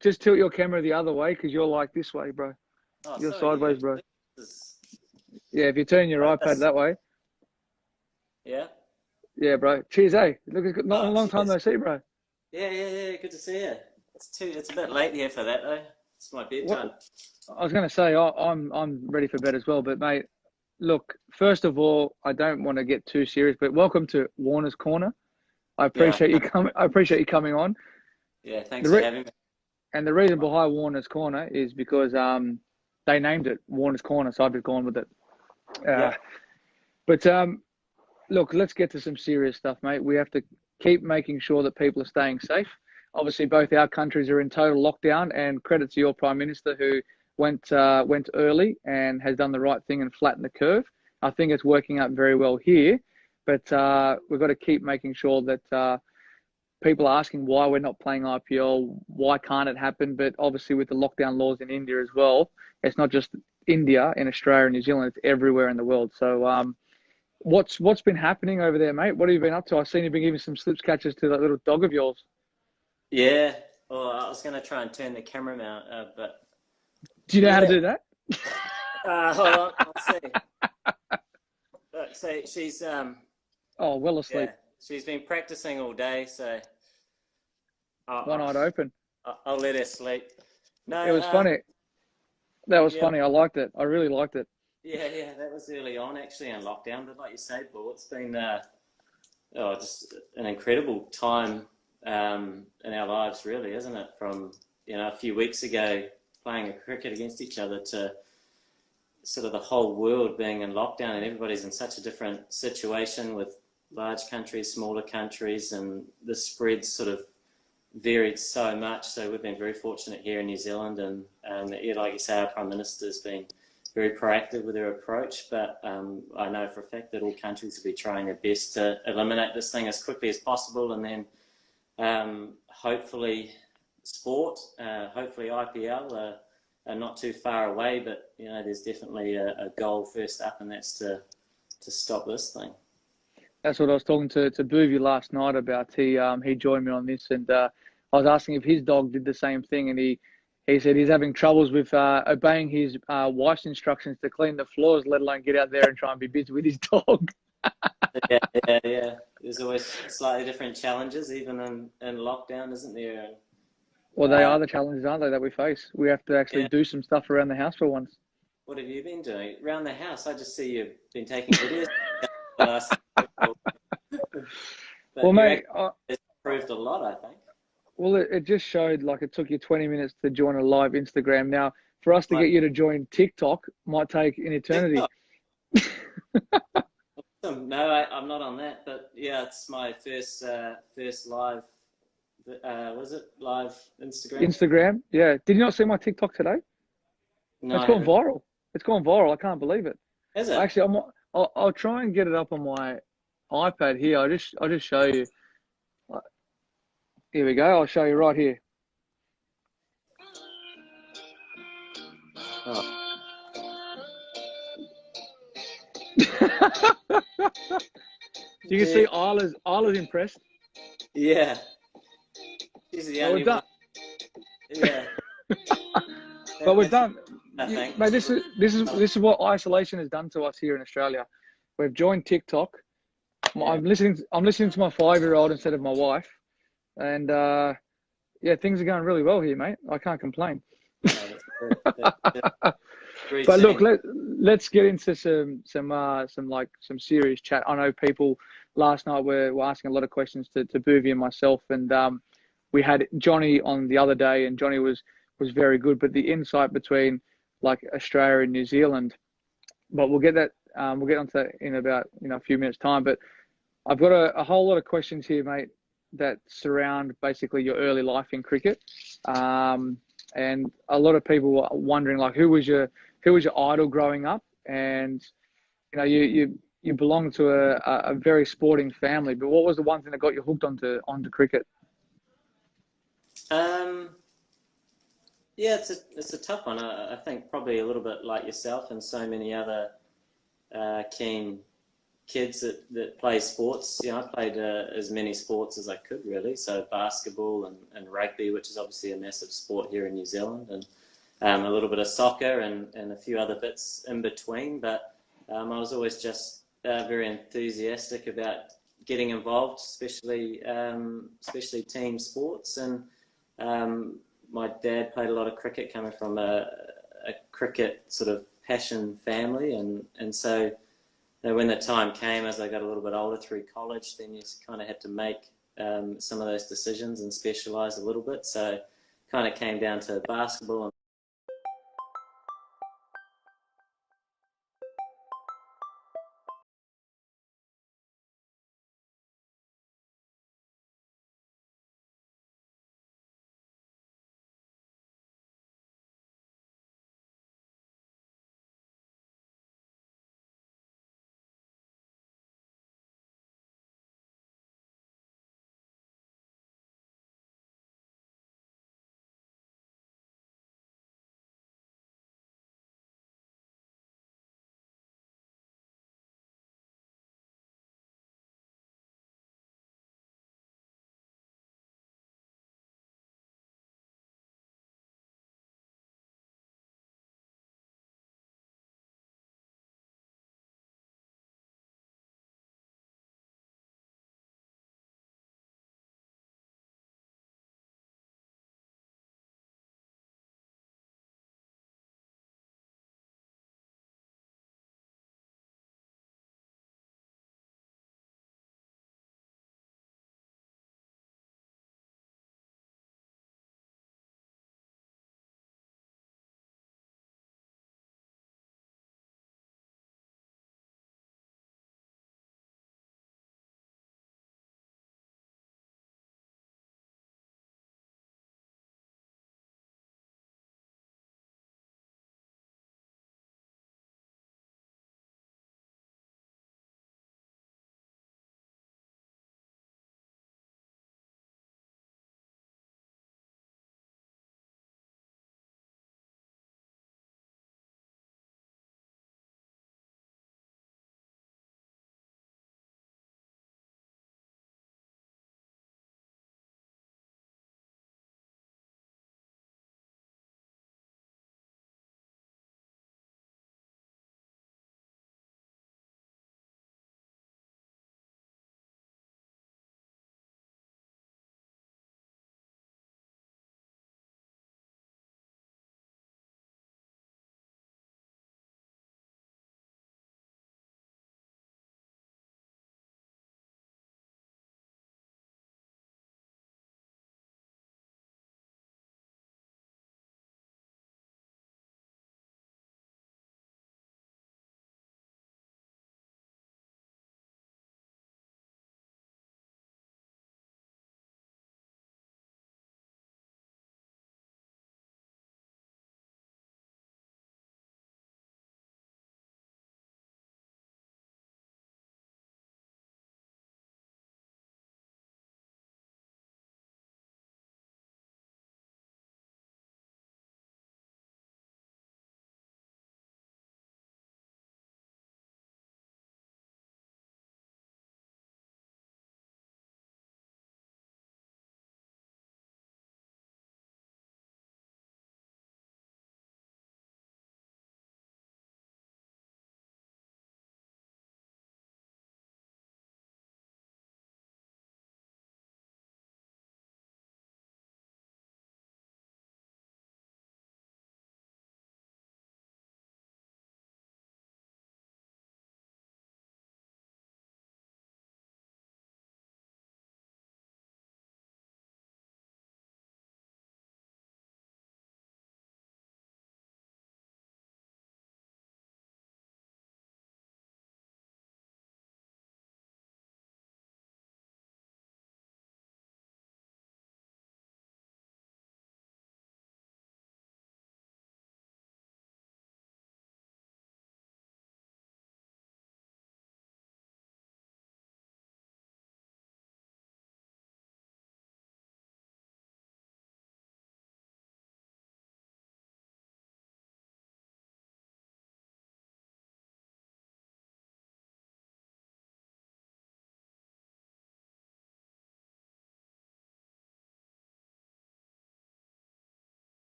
just tilt your camera the other way because you're like this way, bro. Oh, You're sorry, sideways, bro. is- Yeah, if you turn your iPad that way. Yeah. Yeah, bro. Cheers, eh? Look, it's not a long time no Cheers. see, bro. Yeah. Good to see you. It's a bit late here for that though. It's my bedtime. What I was going to say, I'm ready for bed as well. But mate, look, first of all, I don't want to get too serious, but welcome to Warner's Corner. I Yeah. appreciate you coming. I appreciate you coming on. Yeah. Thanks for having me. And the reason behind Warner's Corner is because they named it Warner's Corner, so I've just gone with it. Yeah. But look, let's get to some serious stuff, mate. We have to keep making sure that people are staying safe. Obviously, both our countries are in total lockdown, and credit to your Prime Minister who went early and has done the right thing and flattened the curve. I think it's working out very well here, but we've got to keep making sure that people are asking why we're not playing IPL, why can't it happen? But obviously with the lockdown laws in India as well, it's not just India, in Australia and New Zealand, it's everywhere in the world. So what's been happening over there, mate? What have you been up to? I've seen you've been giving some slips catches to that little dog of yours. Yeah. Well, I was going to try and turn the camera mount, but Do you know how to do that? hold on, I'll see. Look, so she's Oh, well asleep. yeah, she's been practicing all day, so One eyed open. I'll let her sleep. No, It was funny. That was yeah, funny. I liked it. I really liked it. yeah, that was early on actually in lockdown. But like you say, Paul, it's been just an incredible time in our lives, really, isn't it? From a few weeks ago playing a cricket against each other to sort of the whole world being in lockdown, and everybody's in such a different situation with large countries, smaller countries, and the spread's sort of varied so much. So we've been very fortunate here in New Zealand, and yeah, like you say, our Prime Minister's been very proactive with their approach, but I know for a fact that all countries will be trying their best to eliminate this thing as quickly as possible, and then hopefully sport, hopefully IPL are not too far away, but there's definitely a goal first up, and that's to stop this thing. That's what I was talking to Boovy last night about. He joined me on this, and I was asking if his dog did the same thing, and he said he's having troubles with obeying his wife's instructions to clean the floors, let alone get out there and try and be busy with his dog. Yeah. There's always slightly different challenges, even in lockdown, isn't there? Well, they are the challenges, aren't they, that we face? We have to actually do some stuff around the house for once. What have you been doing around the house? I just see you've been taking videos. Well, mate, it's improved a lot, I think. Well, it just showed like it took you 20 minutes to join a live Instagram. Now, for us to get you to join TikTok might take an eternity. No, I'm not on that, but yeah, it's my first live. Was it live Instagram? Instagram, yeah. Did you not see my TikTok today? No, it's gone viral. It's gone viral. I can't believe it. Is it? Actually, I'll try and get it up on my iPad here. I'll just show you. Here we go. I'll show you right here. Oh. You can see Isla's impressed. Yeah. She's the only one. Yeah. But we're done. I think. Mate, this is what isolation has done to us here in Australia. We've joined TikTok. Yeah. I'm listening to my 5-year-old instead of my wife, and yeah, things are going really well here, mate. I can't complain. But look, let's get into some serious chat. I know people last night were asking a lot of questions to Boovy and myself, and we had Johnny on the other day, and Johnny was very good. But the insight between like Australia and New Zealand, but we'll get onto that in about a few minutes time. But I've got a whole lot of questions here, mate, that surround basically your early life in cricket, and a lot of people were wondering like who was your idol growing up, and you belong to a very sporting family, but what was the one thing that got you hooked onto cricket? Yeah, it's a tough one. I think probably a little bit like yourself and so many other keen kids that play sports. I played as many sports as I could really. So basketball and rugby, which is obviously a massive sport here in New Zealand, and a little bit of soccer and a few other bits in between. But I was always just very enthusiastic about getting involved, especially team sports. And my dad played a lot of cricket, coming from a cricket sort of passion family, and so when the time came, as I got a little bit older through college, then you kind of had to make some of those decisions and specialise a little bit. So kind of came down to basketball.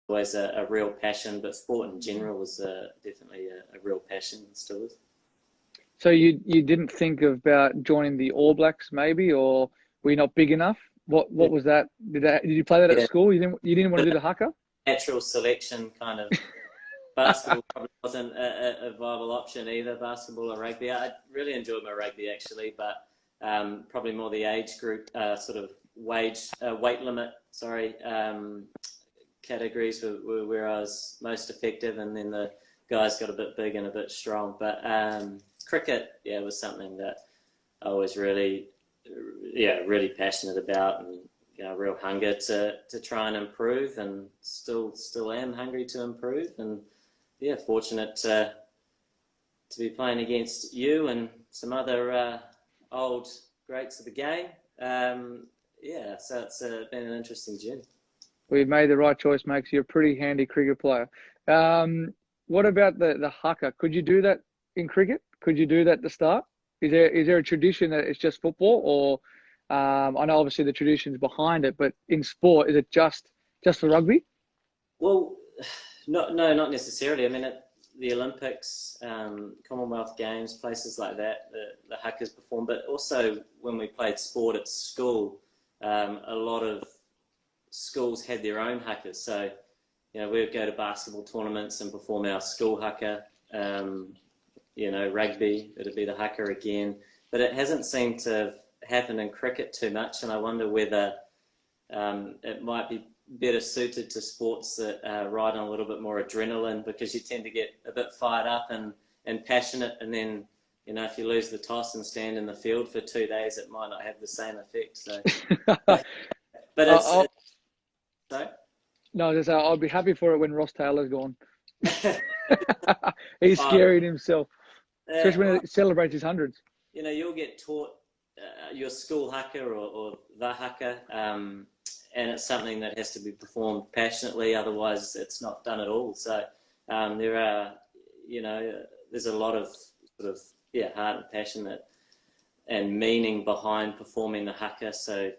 always a real passion, but sport in general was definitely a real passion and still is. So you didn't think about joining the All Blacks maybe, or were you not big enough? What was that? Did you play that at school? You didn't want to do the haka? Natural selection kind of. Basketball probably wasn't a viable option either, basketball or rugby. I really enjoyed my rugby actually, but probably more the age group sort of weight limit, categories were where I was most effective, and then the guys got a bit big and a bit strong. But cricket, was something that I was really passionate about, and real hunger to try and improve, and still am hungry to improve, and fortunate to be playing against you and some other old greats of the game. So it's been an interesting journey. Well, you've made the right choice, mate. You're a pretty handy cricket player. What about the haka? Could you do that in cricket? Could you do that at the start? Is there a tradition that it's just football, or I know obviously the tradition's behind it, but in sport, is it just for rugby? Well, no, not necessarily. I mean, at the Olympics, Commonwealth Games, places like that, the hakas perform. But also when we played sport at school, a lot of schools had their own hakas. So, we would go to basketball tournaments and perform our school haka. Rugby, it'd be the haka again. But it hasn't seemed to happen in cricket too much, and I wonder whether it might be better suited to sports that ride on a little bit more adrenaline, because you tend to get a bit fired up and passionate, and then if you lose the toss and stand in the field for 2 days, it might not have the same effect. So, but it's sorry? No, I'll be happy for it when Ross Taylor's gone. He's scary in himself, especially when he celebrates his hundreds. You'll get taught your school haka or the haka, and it's something that has to be performed passionately, otherwise it's not done at all. So there are, there's a lot of sort of heart and passion and meaning behind performing the haka. So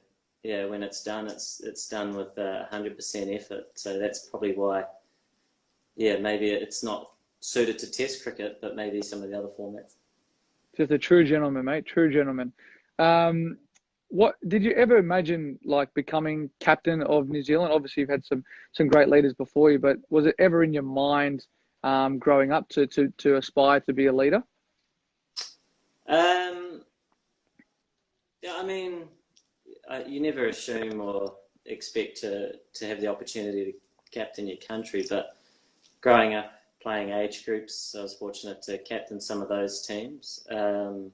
when it's done, it's done with 100% effort. So that's probably why, maybe it's not suited to Test cricket, but maybe some of the other formats. Just a true gentleman, mate. True gentleman. What did you ever imagine, like, becoming captain of New Zealand? Obviously, you've had some great leaders before you, but was it ever in your mind growing up to aspire to be a leader? I mean, you never assume or expect to have the opportunity to captain your country, but growing up playing age groups, I was fortunate to captain some of those teams. In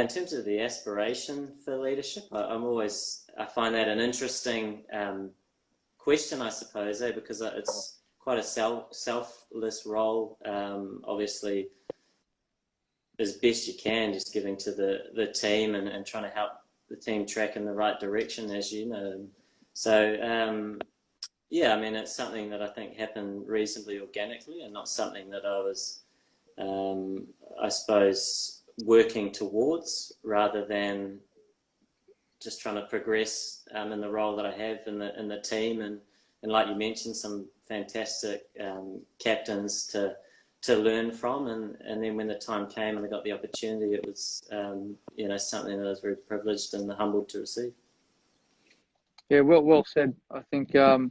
terms of the aspiration for leadership, I find that an interesting question, I suppose, because it's quite a selfless role. Obviously, as best you can, just giving to the team and trying to help the team track in the right direction, as you know. So, I mean, it's something that I think happened reasonably organically, and not something that I was, I suppose, working towards, rather than just trying to progress in the role that I have in the team, and like you mentioned, some fantastic captains to learn from, and then when the time came and I got the opportunity, it was something that I was very privileged and humbled to receive. Yeah, well said. I think a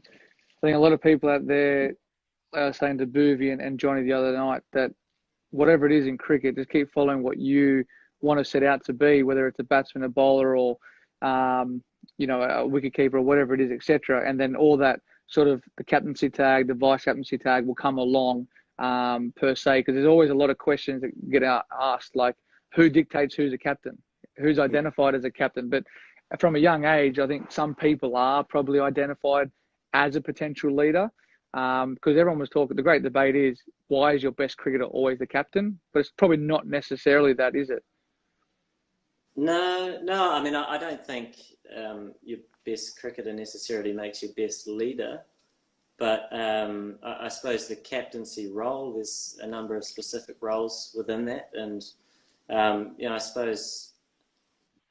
lot of people out there are saying to Boovie and Johnny the other night that whatever it is in cricket, just keep following what you want to set out to be, whether it's a batsman, a bowler, or a wicketkeeper, or whatever it is, etc. And then all that sort of the captaincy tag, the vice captaincy tag will come along per se, because there's always a lot of questions that get asked, like who dictates who's a captain, who's identified as a captain. But from a young age, I think some people are probably identified as a potential leader. Because everyone was talking, the great debate is, why is your best cricketer always the captain? But it's probably not necessarily that, is it? No. I mean, I don't think your best cricketer necessarily makes your best leader. But I suppose the captaincy role, there's a number of specific roles within that. And, I suppose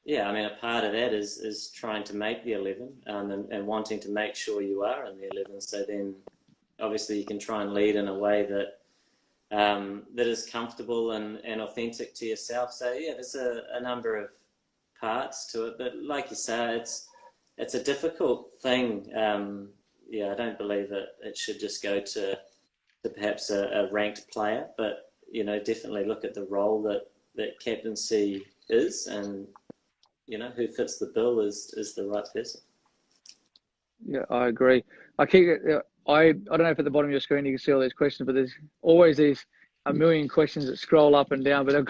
yeah, I mean, a part of that is trying to make the 11, and wanting to make sure you are in the 11. So then, obviously, you can try and lead in a way that is comfortable and authentic to yourself. So yeah, there's a number of parts to it, but like you say, it's a difficult thing. Yeah, I don't believe it should just go to perhaps a ranked player, but definitely look at the role that captaincy is, and who fits the bill is the right person. Yeah, I agree. I don't know if at the bottom of your screen you can see all these questions, but there's always these a million questions that scroll up and down. But a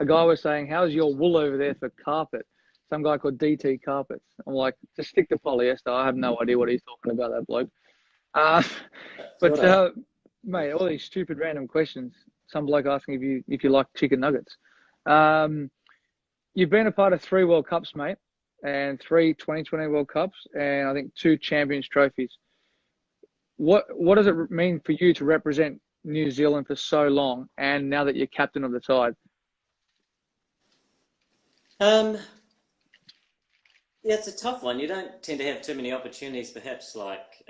guy was saying, "How's your wool over there for carpet?" Some guy called DT Carpets. I'm like, just stick to polyester. I have no idea what he's talking about, that bloke. Uh, but mate, all these stupid random questions. Some bloke asking if you like chicken nuggets. Um, you've been a part of 3 World Cups, mate, and 3 2020 World Cups, and I think 2 Champions trophies. What does it mean for you to represent New Zealand for so long, and now that you're captain of the side? Um, yeah, it's a tough one. You don't tend to have too many opportunities, perhaps like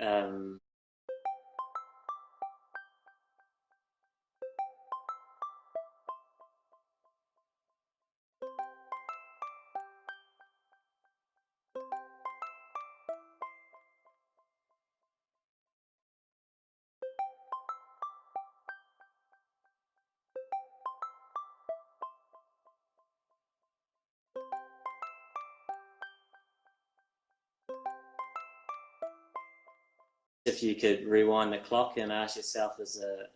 if you could rewind the clock and ask yourself as a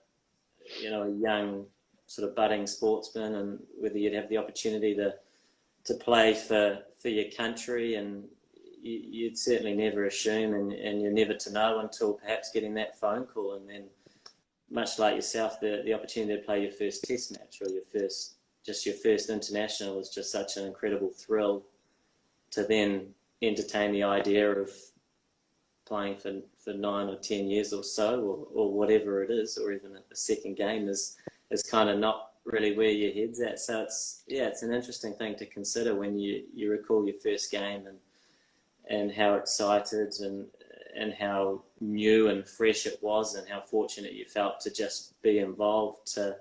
young sort of budding sportsman, and whether you'd have the opportunity to play for your country, and you'd certainly never assume, and you're never to know until perhaps getting that phone call, and then much like yourself, the opportunity to play your first test match or your first international is just such an incredible thrill, to then entertain the idea of playing for 9 or 10 years or so, or whatever it is, or even a second game is kind of not really where your head's at. So it's an interesting thing to consider when you recall your first game, and how excited and how new and fresh it was, and how fortunate you felt to just be involved, to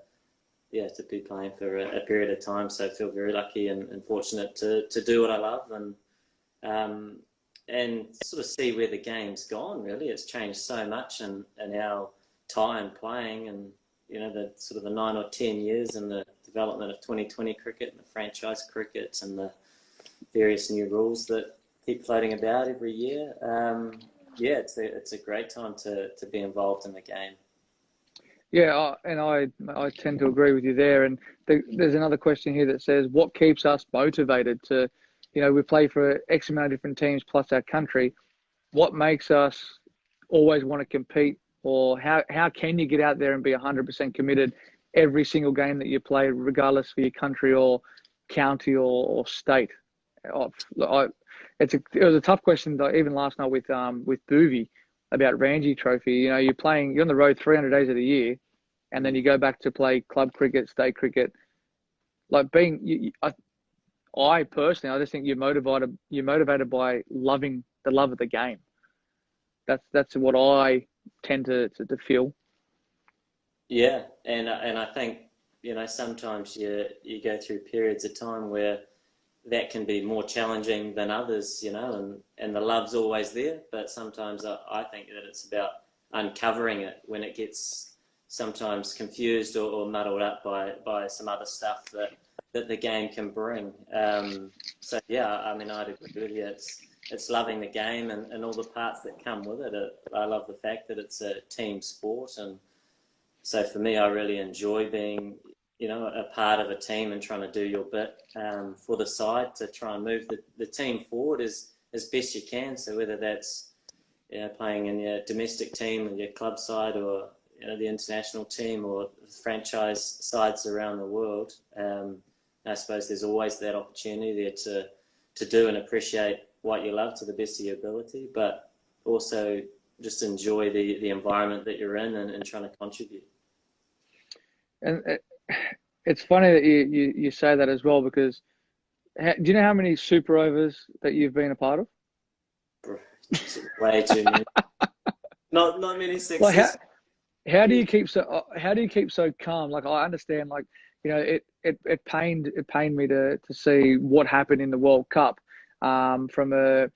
be playing for a period of time. So I feel very lucky and fortunate to do what I love, and sort of see where the game's gone. Really, it's changed so much in our time playing, and the sort of the 9 or 10 years in the development of 2020 cricket and the franchise cricket and the various new rules that keep floating about every year. It's a great time to be involved in the game. Yeah, and I tend to agree with you there. And there's another question here that says, what keeps us motivated to, we play for X amount of different teams plus our country. What makes us always want to compete, or how can you get out there and be 100% committed every single game that you play, regardless for your country or county or state? It was a tough question, even last night with Boovy about Ranji Trophy. You're on the road 300 days of the year, and then you go back to play club cricket, state cricket. Like I personally, I just think you're motivated by the love of the game. That's what I tend to feel. Yeah, and I think sometimes you go through periods of time where that can be more challenging than others, and the love's always there. But sometimes I think that it's about uncovering it when it gets sometimes confused or muddled up by some other stuff that the game can bring. So yeah, I mean, I'd agree with you. It's loving the game and all the parts that come with it. I love the fact that it's a team sport, and so for me, I really enjoy being a part of a team and trying to do your bit for the side to try and move the team forward as best you can. So whether that's playing in your domestic team or your club side, or the international team or franchise sides around the world, I suppose there's always that opportunity there to do and appreciate what you love to the best of your ability, but also just enjoy the environment that you're in and trying to contribute. And it's funny that you say that as well, because do you know how many super overs that you've been a part of? Way too many. Not many Like sixes. how do you keep so calm? Like I understand, like it pained me to see what happened in the World Cup, from a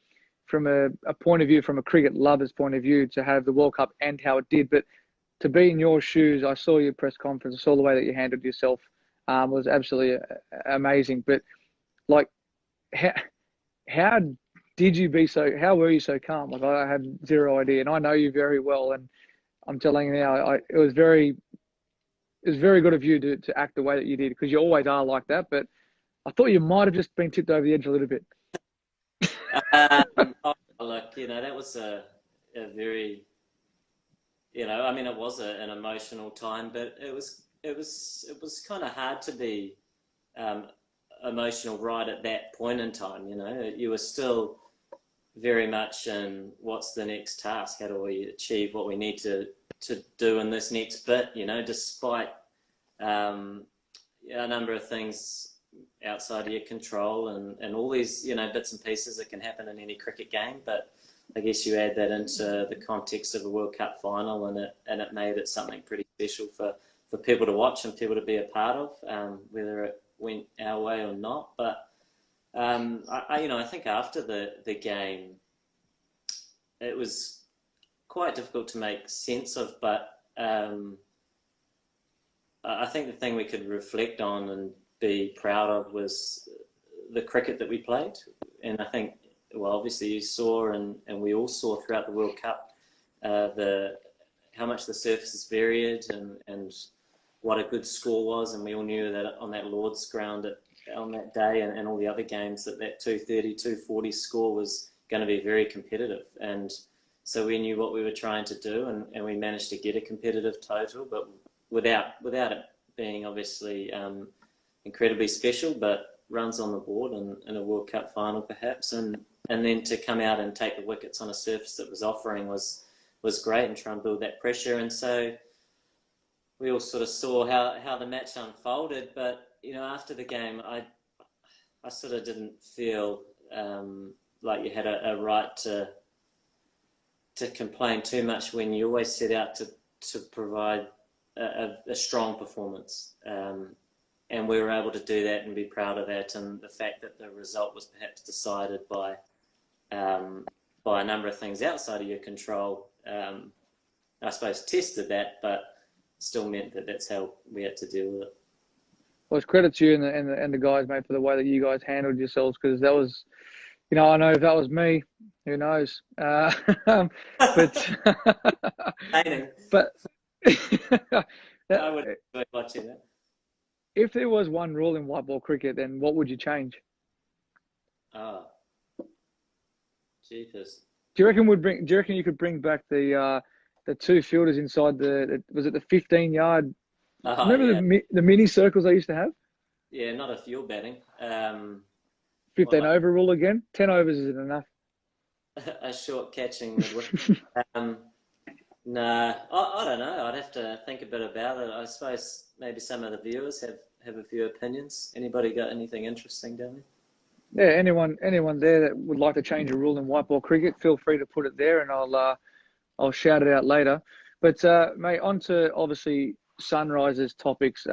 point of view, from a cricket lover's point of view, to have the World Cup and how it did. But to be in your shoes, I saw your press conference, I saw the way that you handled yourself, was absolutely amazing. But like how how how were you so calm? Like I have zero idea, and I know you very well, and I'm telling you now, it was very good of you to act the way that you did, because you always are like that. But I thought you might have just been tipped over the edge a little bit. Oh, look, that was a very, I mean, it was an emotional time, but it was kind of hard to be emotional right at that point in time. You were still very much in what's the next task? How do we achieve what we need to do in this next bit? Despite a number of things outside of your control and all these bits and pieces that can happen in any cricket game. But I guess you add that into the context of a World Cup final, and it made it something pretty special for people to watch and people to be a part of, whether it went our way or not. But I think after the game, it was quite difficult to make sense of. But I think the thing we could reflect on and be proud of was the cricket that we played. And I think, well, obviously you saw, and we all saw throughout the World Cup, how much the surfaces varied and what a good score was. And we all knew that on that Lord's ground on that day and all the other games, that 230, 240 score was going to be very competitive. And so we knew what we were trying to do, and we managed to get a competitive total, but without it being obviously incredibly special, but runs on the board in a World Cup final perhaps, and then to come out and take the wickets on a surface that was offering was great, and try and build that pressure. And so we all sort of saw how the match unfolded. But after the game, I sort of didn't feel like you had a right to complain too much when you always set out to provide a strong performance. And we were able to do that and be proud of that. And the fact that the result was perhaps decided by a number of things outside of your control, I suppose tested that, but still meant that that's how we had to deal with it. Well, it's credit to you and the guys, mate, for the way that you guys handled yourselves, because that was, I know if that was me, who knows? But but I would enjoy watching that. If there was one rule in white ball cricket, then what would you change? Oh, jeepers. Do you reckon you could bring back the two fielders inside was it the 15-yard? Remember the mini circles they used to have? Yeah, not a field batting. 15 over rule again. 10 overs isn't enough. A short catching midwick. No, I don't know. I'd have to think a bit about it. I suppose maybe some of the viewers have a few opinions. Anybody got anything interesting down there? Yeah, anyone there that would like to change a rule in white ball cricket, feel free to put it there, and I'll shout it out later. But mate, on to obviously Sunrisers topics.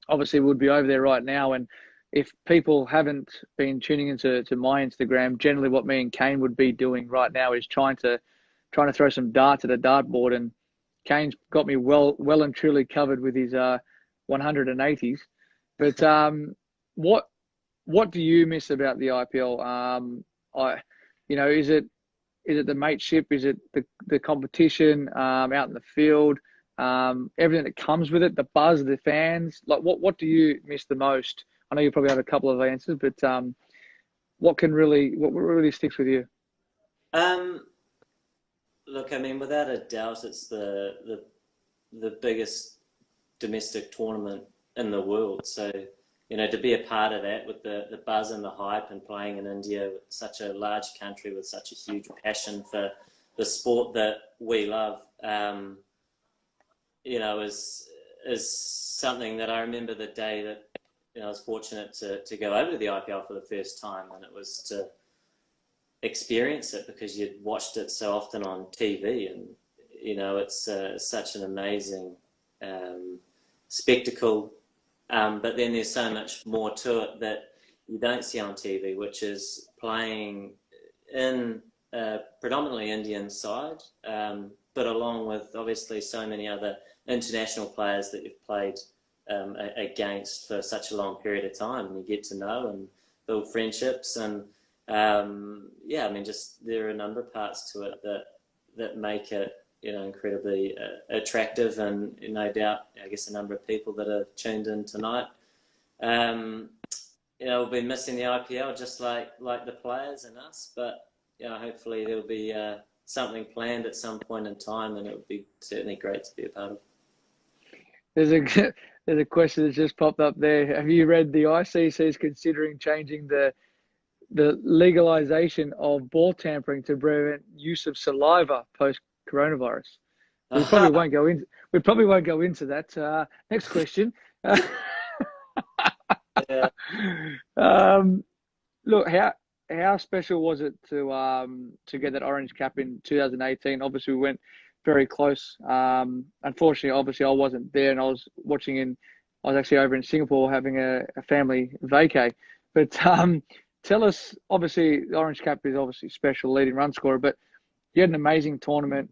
Obviously we'd be over there right now, and if people haven't been tuning into my Instagram, generally what me and Kane would be doing right now is trying to throw some darts at a dartboard, and Kane's got me well and truly covered with his 180s. But what do you miss about the IPL? Is it the mateship? Is it the competition out in the field? Everything that comes with it, the buzz of the fans. Like what do you miss the most? I know you probably have a couple of answers, but what really sticks with you? Look, I mean, without a doubt, it's the biggest domestic tournament in the world. So, to be a part of that with the buzz and the hype, and playing in India, with such a large country with such a huge passion for the sport that we love, is something that I remember the day that I was fortunate to go over to the IPL for the first time, and it was to experience it because you'd watched it so often on TV, and it's such an amazing spectacle. But then there's so much more to it that you don't see on TV, which is playing in a predominantly Indian side, but along with obviously so many other international players that you've played against for such a long period of time, and you get to know and build friendships. And just there are a number of parts to it that make it incredibly attractive, and no doubt I guess a number of people that are tuned in tonight we'll be missing the IPL just like the players and us, but hopefully there'll be something planned at some point in time, and it would be certainly great to be a part of. There's a question that just popped up there. Have you read the ICC is considering changing the legalization of ball tampering to prevent use of saliva post coronavirus? We probably won't go into. We probably won't go into that. Next question. Yeah. Look, how special was it to get that orange cap in 2018? Obviously, we went very close. Unfortunately, obviously, I wasn't there, and I was watching I was actually over in Singapore having a family vacay. But tell us, obviously, the orange cap is obviously special, leading run scorer, but you had an amazing tournament.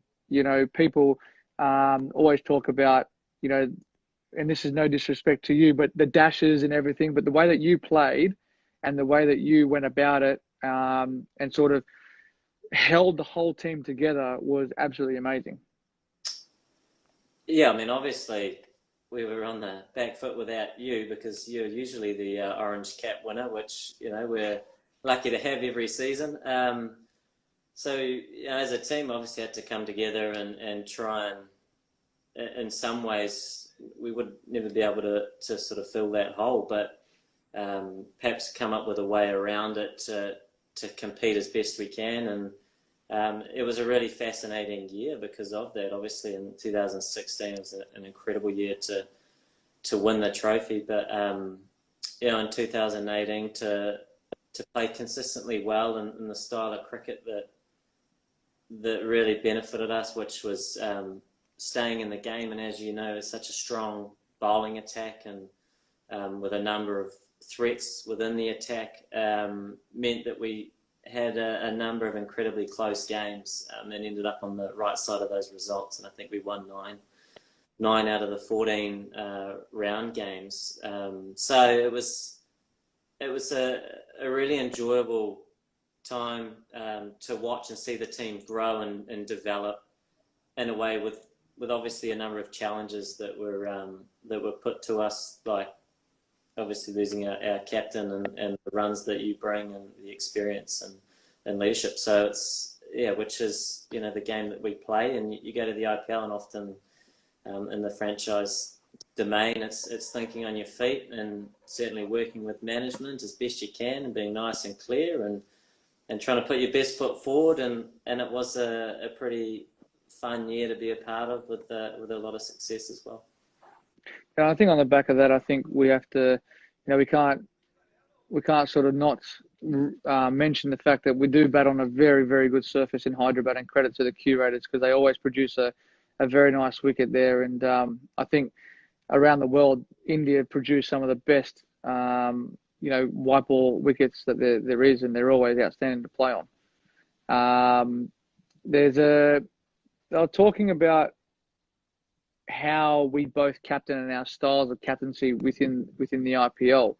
People always talk about, and this is no disrespect to you, but the dashes and everything, but the way that you played and the way that you went about it and sort of held the whole team together was absolutely amazing. Yeah, I mean, obviously we were on the back foot without you, because you're usually the orange cap winner, which, we're lucky to have every season. So, as a team, obviously had to come together and try and, in some ways, we would never be able to sort of fill that hole, but perhaps come up with a way around it to compete as best we can. And it was a really fascinating year because of that. Obviously, in 2016, it was an incredible year to win the trophy. But, in 2018, to play consistently well in the style of cricket that really benefited us, which was staying in the game. And as you know, it's such a strong bowling attack, and with a number of threats within the attack, meant that we had a number of incredibly close games, and ended up on the right side of those results. And I think we won nine out of the 14 round games. So it was a really enjoyable time to watch and see the team grow and develop in a way with obviously a number of challenges that were put to us, like obviously losing our captain and the runs that you bring and the experience and leadership. So it's, which is, the game that we play, and you go to the IPL and often in the franchise domain, it's thinking on your feet and certainly working with management as best you can and being nice and clear and trying to put your best foot forward. And it was a pretty fun year to be a part of with a lot of success as well. And I think on the back of that, I think we have to, we can't sort of not mention the fact that we do bat on a very, very good surface in Hyderabad, and credit to the curators because they always produce a very nice wicket there. And I think around the world, India produce some of the best, white ball wickets that there is, and they're always outstanding to play on. They were talking about how we both captain and our styles of captaincy within the IPL.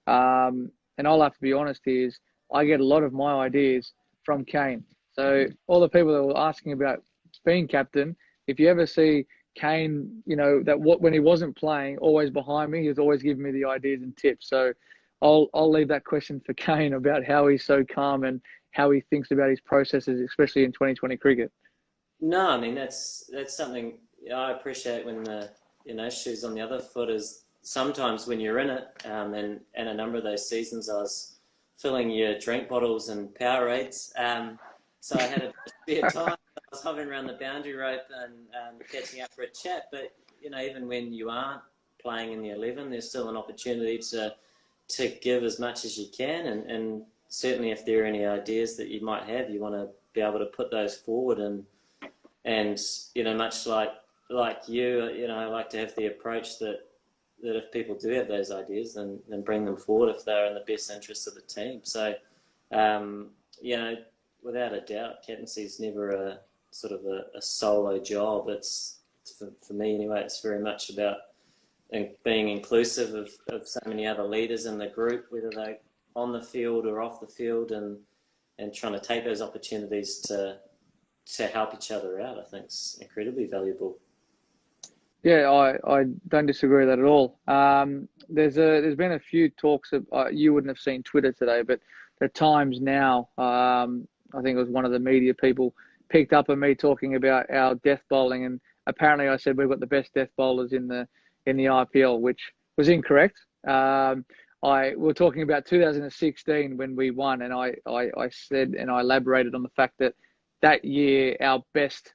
And I'll have to be honest here, is I get a lot of my ideas from Kane. So all the people that were asking about being captain, if you ever see Kane, when he wasn't playing, always behind me, he was always giving me the ideas and tips. So I'll leave that question for Kane about how he's so calm and how he thinks about his processes, especially in 2020 cricket. No, I mean, that's something I appreciate when the, shoes on the other foot is sometimes when you're in it, and a number of those seasons I was filling your drink bottles and Powerades. So I had a spare time. I was hovering around the boundary rope and catching up for a chat. But, even when you aren't playing in the 11, there's still an opportunity to give as much as you can, and certainly if there are any ideas that you might have, you want to be able to put those forward, and much like you, I like to have the approach that if people do have those ideas, then bring them forward if they're in the best interest of the team. So, without a doubt, captaincy is never a sort of a solo job. It's for me anyway, it's very much about being inclusive of so many other leaders in the group, whether they're on the field or off the field, and trying to take those opportunities to help each other out. I think it's incredibly valuable. Yeah, I don't disagree with that at all. There's been a few talks of, you wouldn't have seen Twitter today, but there are times now, I think it was one of the media people picked up on me talking about our death bowling, and apparently I said we've got the best death bowlers in the IPL, which was incorrect. We were talking about 2016 when we won, and I said, and I elaborated on the fact that year our best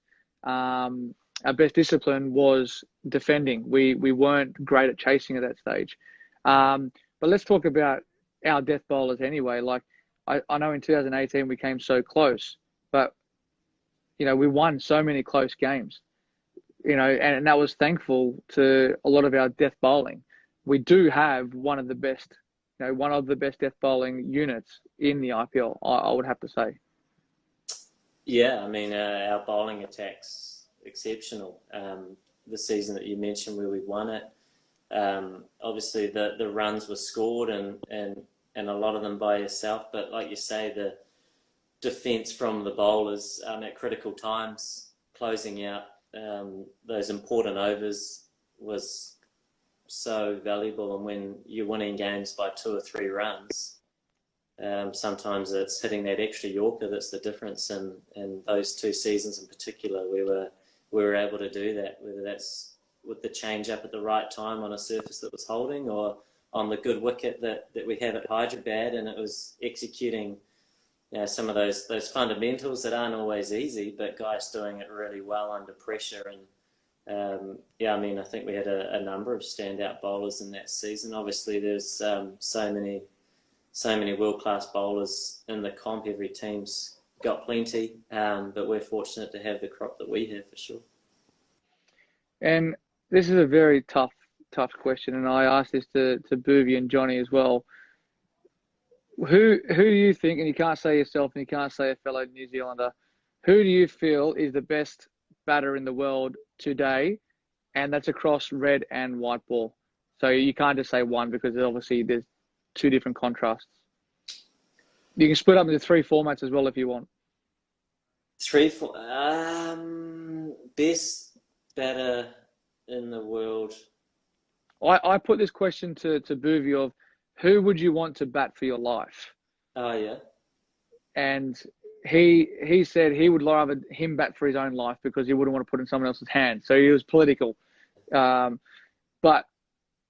discipline was defending. We weren't great at chasing at that stage. But let's talk about our death bowlers anyway. Like I know in 2018 we came so close, but we won so many close games. And that was thankful to a lot of our death bowling. We do have one of the best death bowling units in the IPL, I would have to say. Yeah, I mean, our bowling attack's exceptional. The season that you mentioned where we won it, obviously the runs were scored and a lot of them by yourself, but like you say, the defence from the bowlers at critical times, closing out those important overs was so valuable. And when you're winning games by 2 or 3 runs, sometimes it's hitting that extra Yorker that's the difference. And those 2 seasons in particular, we were able to do that, whether that's with the change up at the right time on a surface that was holding, or on the good wicket that we have at Hyderabad, and it was executing some of those fundamentals that aren't always easy, but guys doing it really well under pressure. And I think we had a number of standout bowlers in that season. Obviously, there's so many world-class bowlers in the comp. Every team's got plenty, but we're fortunate to have the crop that we have, for sure. And this is a very tough question, and I asked this to Boovy and Johnny as well. Who do you think, and you can't say yourself and you can't say a fellow New Zealander, who do you feel is the best batter in the world today? And that's across red and white ball. So you can't just say one, because obviously there's 2 different contrasts. You can split up into 3 formats as well if you want. 3, 4. Best batter in the world. I put this question to Boovy of, who would you want to bat for your life? Oh, yeah. And he said he would rather him bat for his own life, because he wouldn't want to put in someone else's hand. So he was political. But I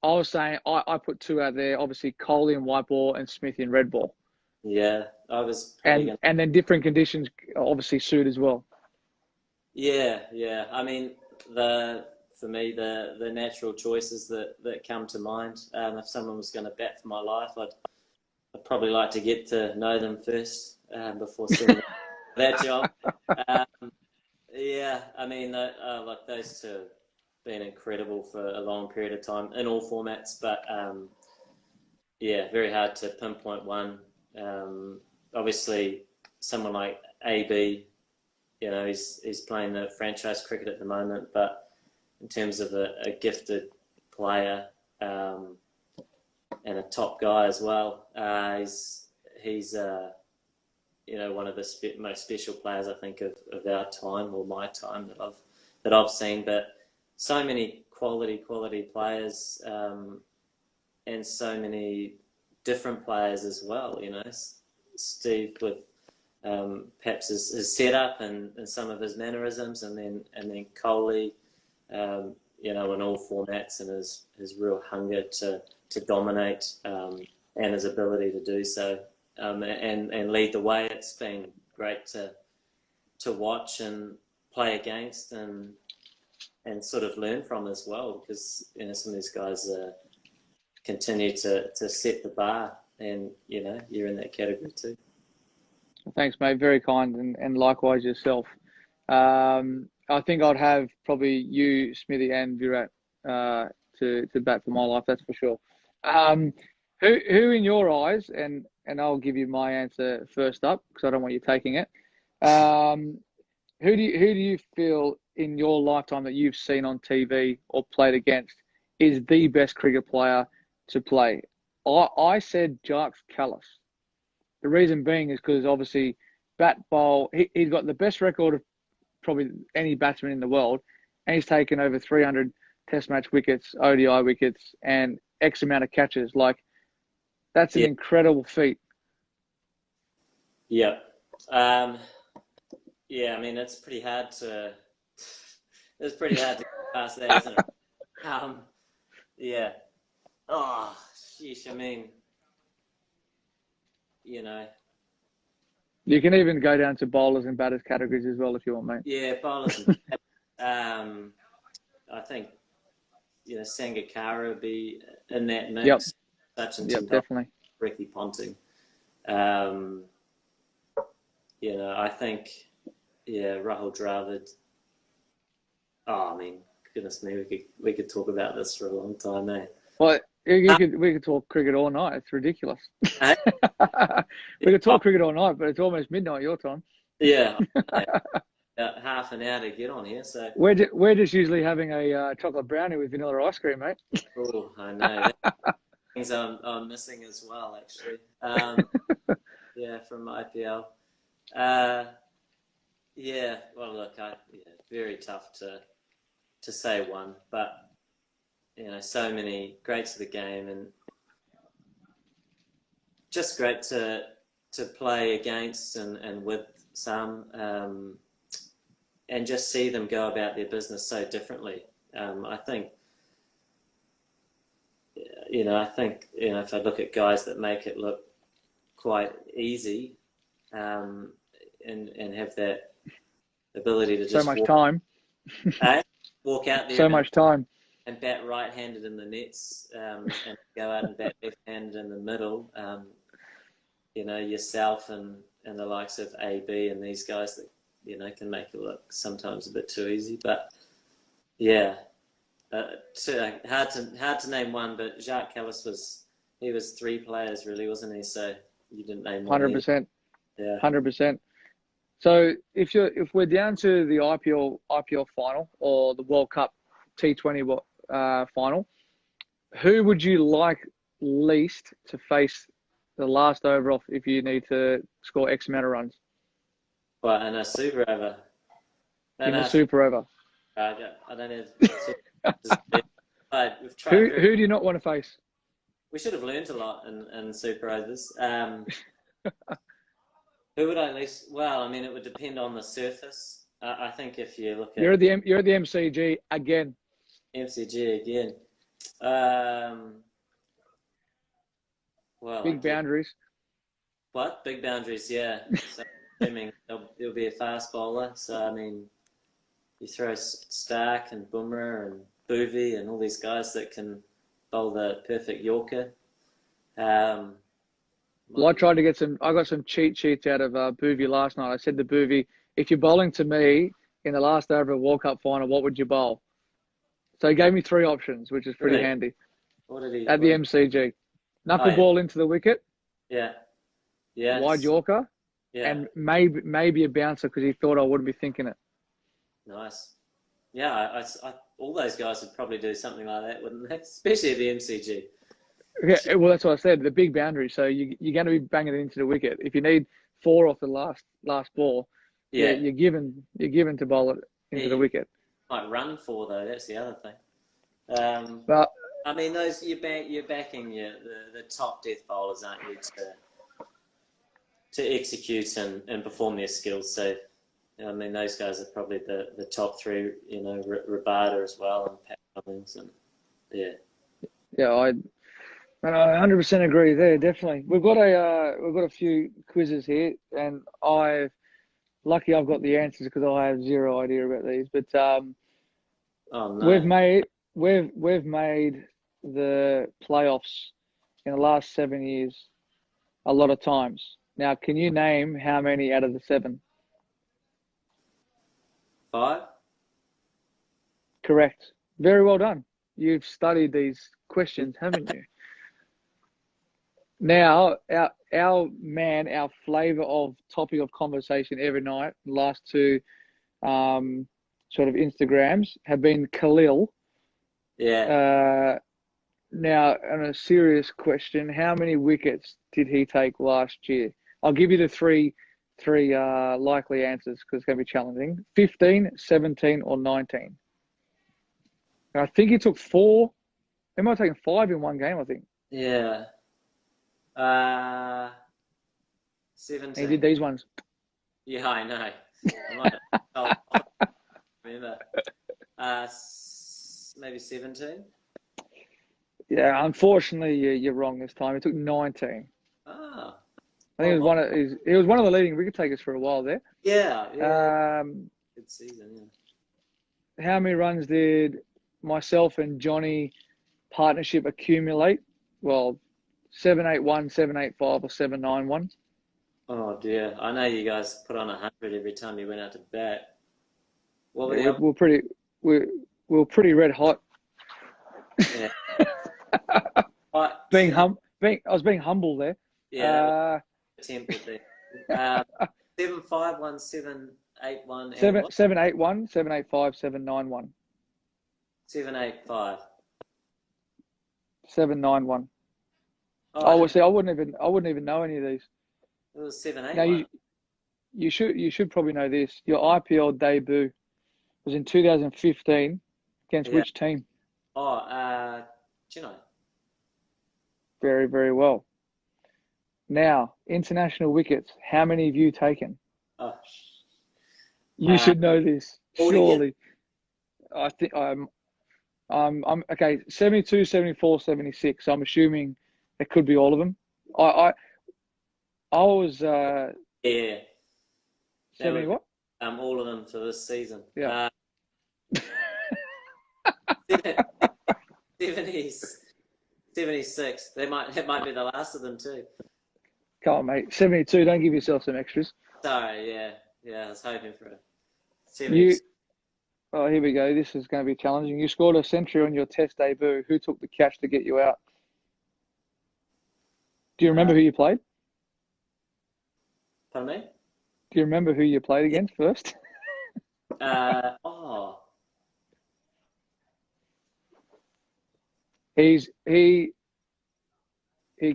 was saying, I put 2 out there, obviously Kohli in white ball and Smithy in red ball. Yeah, I was. And then different conditions obviously suit as well. Yeah. I mean, for me, the natural choices that come to mind. If someone was going to bat for my life, I'd probably like to get to know them first before sending that job. Yeah, I mean, like those 2 have been incredible for a long period of time in all formats. But very hard to pinpoint one. Obviously, someone like AB, he's playing the franchise cricket at the moment, but in terms of a gifted player and a top guy as well, he's one of the most special players, I think, of our time, or my time, that I've seen. But so many quality players, and so many different players as well. Steve with perhaps his setup and some of his mannerisms, and then Kohli, in all formats, and his real hunger to dominate, and his ability to do so, and lead the way. It's been great to watch and play against, and and sort of learn from as well, because some of these guys continue to set the bar, and you're in that category too. Thanks, mate. Very kind, and likewise yourself. I think I'd have probably you, Smithy, and Virat to bat for my life. That's for sure. Who in your eyes, and I'll give you my answer first up because I don't want you taking it. Who do you feel in your lifetime that you've seen on TV or played against is the best cricket player to play? I said Jacques Kallis. The reason being is because obviously bat bowl, he's got the best record of probably any batsman in the world, and he's taken over 300 Test match wickets, ODI wickets, and X amount of catches. Like, that's an incredible feat. Yeah. Yeah, I mean, it's pretty hard to get past that, isn't it? Yeah. Oh, sheesh, I mean, You can even go down to bowlers and batters categories as well if you want, mate. Yeah, bowlers and batters. I think, Sangakkara would be in that mix. Yep. Sachin Definitely. Ricky Ponting. I think, Rahul Dravid. Oh, I mean, goodness me, we could talk about this for a long time, eh? Well, we could talk cricket all night. It's ridiculous. We could talk cricket all night, but it's almost midnight your time. Yeah. About half an hour to get on here, so we're just usually having a chocolate brownie with vanilla ice cream, mate. Oh, I know. Things I'm missing as well, actually. From IPL. Well, look, very tough to say one, but so many greats of the game, and just great to play against and with some, and just see them go about their business so differently. I think if I look at guys that make it look quite easy, and have that ability to just walk out there, so much time, and bat right-handed in the nets, and go out and bat left-handed in the middle. Yourself and the likes of AB and these guys that can make it look sometimes a bit too easy. But hard to name one. But Jacques Kallis was 3 players really, wasn't he? So you didn't name one. 100%. Yeah, 100%. So if we're down to the IPL final or the World Cup T20 final, who would you like least to face the last over off if you need to score X amount of runs? Well, in a super over. In a super over. I don't have. We've tried who do you not want to face? We should have learned a lot in super overs. Who would I least? Well, I mean, it would depend on the surface. I think if you look at you're at the MCG again. MCG again. Well, big boundaries. What? Big boundaries? Yeah. So, assuming there'll be a fast bowler. So I mean, you throw Stark and Bumrah and Bhuvi and all these guys that can bowl the perfect Yorker. Well, I tried to get I got some cheat sheets out of Bhuvi last night. I said to Bhuvi, if you're bowling to me in the last over of a World Cup final, what would you bowl? So he gave me 3 options, which is pretty handy. What did he? At the MCG. Knuckleball into the wicket. Yeah. Yeah. Wide Yorker. Yeah. And maybe a bouncer because he thought I wouldn't be thinking it. Nice. Yeah, all those guys would probably do something like that, wouldn't they? Especially at the MCG. Yeah, well, that's what I said. The big boundary. So you're going to be banging it into the wicket. If you need 4 off the last ball, you're given to bowl it into the wicket. Might run 4 though. That's the other thing. But I mean, those you're backing the top death bowlers, aren't you, to execute and perform their skills. So I mean, those guys are probably the top 3. Rabada as well, and Pat Cummins, and I 100% agree there. Definitely, we've got a few quizzes here, and I've got the answers because I have zero idea about these. But Oh We've no. made we've made the playoffs in the last 7 years a lot of times. Now, can you name how many out of the seven? 5? Correct. Very well done. You've studied these questions, haven't you? Now, our flavour of topic of conversation every night, last two sort of Instagrams have been Khalil. Yeah. Now, on a serious question, how many wickets did he take last year? I'll give you the three likely answers because it's going to be challenging. 15, 17, or 19. And I think he took four. He might have taken five in one game, I think. Yeah. And he 17. did these ones. Yeah, I know. I might have remember. Maybe 17. Yeah, unfortunately, you're wrong this time. He took 19. Ah. I think Oh, he was one of the leading wicket takers for a while there. yeah. Good season, yeah. How many runs did myself and Johnny partnership accumulate? Well, 781, 785, or 791. Oh dear. I know you guys put on 100 every time you went out to bat. What were Yeah, the other? we're pretty red hot. Yeah. Oh, I was being humble there. yeah, that was an attempt at that. 751, 781, and what? 781, 785, 791, 785. 791. Oh, Oh, well, see, I wouldn't even know any of these. it was Now 781. you should probably know this. Your IPL debut was in 2015 against Yeah. which team? Oh, Chino. Very, very well. Now, international wickets. How many have you taken? Oh, You should know this, all together. surely. I think I'm okay. 72, 74, 76. I'm assuming it could be all of them. I I was Yeah, that 70 would be what? all of them for this season. Yeah. 70s, 76. That might be the last of them too. Come on, mate. 72. Don't give yourself some extras. Sorry, yeah. I was hoping for it. You 70. Oh, here we go. This is going to be challenging. You scored a century on your Test debut. Who took the catch to get you out? Do you Uh, remember who you played? pardon me? Do you remember who you played Yeah. against first? Oh, He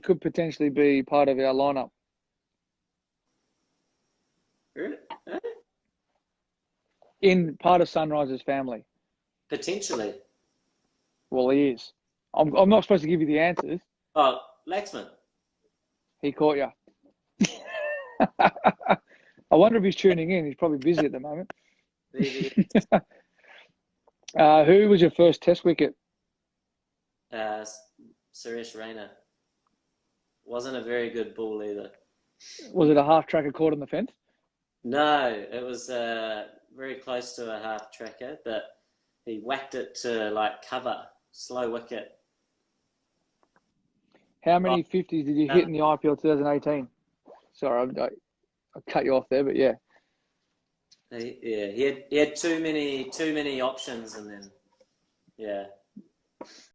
could potentially be part of our lineup. really? Eh? In part of Sunrise's family. Potentially. Well, he is. I'm not supposed to give you the answers. Oh, Laxman. He caught you. I wonder if he's tuning in. He's probably busy at the moment. Maybe Who was your first Test wicket? Suresh Raina. Wasn't a very good ball either. Was it a half tracker caught on the fence? No, it was very close to a half tracker, but he whacked it to like cover, slow wicket. How Oh, many 50s did you hit in the IPL 2018? Sorry, I cut you off there, but yeah. he had too many options, and then yeah.